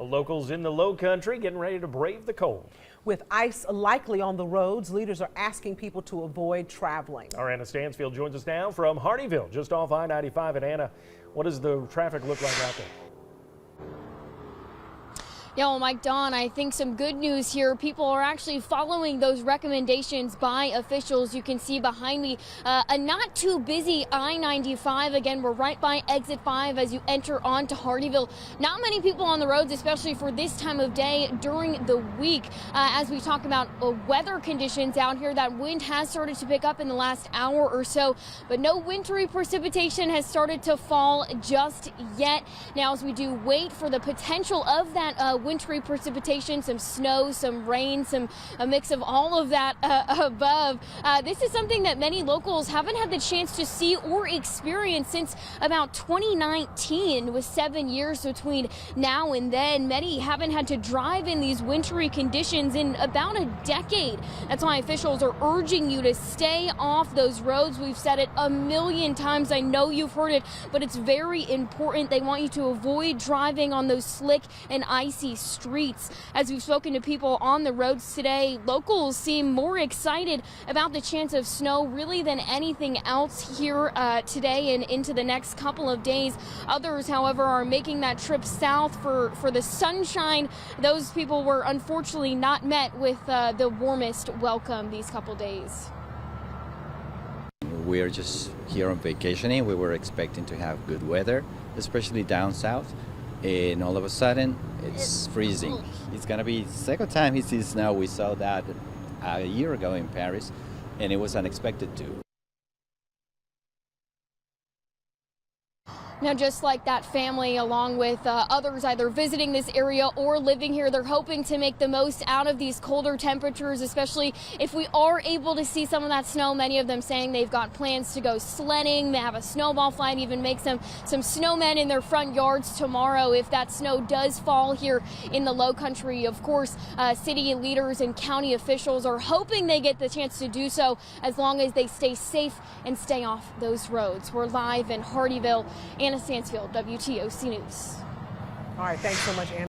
Well, locals in the Low Country getting ready to brave the cold. With ice likely on the roads, leaders are asking people to avoid traveling. Our Anna Stansfield joins us now from Hardeeville, just off I-95. And Anna, what does the traffic look like out there? Yeah, well, Mike, Dawn, I think some good news here. People are actually following those recommendations by officials. You can see behind me a not too busy I-95. Again, we're right by exit 5 as you enter onto Hardeeville. Not many people on the roads, especially for this time of day during the week. As we talk about weather conditions out here, that wind has started to pick up in the last hour or so, but no wintry precipitation has started to fall just yet. Now, as we do wait for the potential of that wintry precipitation, some snow, some rain, a mix of all of that above. This is something that many locals haven't had the chance to see or experience since about 2019, with 7 years between now and then. Many haven't had to drive in these wintry conditions in about a decade. That's why officials are urging you to stay off those roads. We've said it a million times. I know you've heard it, but it's very important. They want you to avoid driving on those slick and icy streets. As we've spoken to people on the roads today, locals seem more excited about the chance of snow really than anything else here today and into the next couple of days. Others, however, are making that trip south for the sunshine. Those people were unfortunately not met with the warmest welcome these couple days. We're just here on vacationing. We were expecting to have good weather, especially down south. And all of a sudden, it's freezing. It's gonna be the second time he sees snow. We saw that a year ago in Paris, and it was unexpected too. Now, just like that family, along with others either visiting this area or living here, they're hoping to make the most out of these colder temperatures, especially if we are able to see some of that snow. Many of them saying they've got plans to go sledding, have a snowball fight, even make some snowmen in their front yards tomorrow if that snow does fall here in the Low Country. Of course, city leaders and county officials are hoping they get the chance to do so as long as they stay safe and stay off those roads. We're live in Hardeeville. Anna Stansfield, WTOC News. All right, thanks so much, Anna.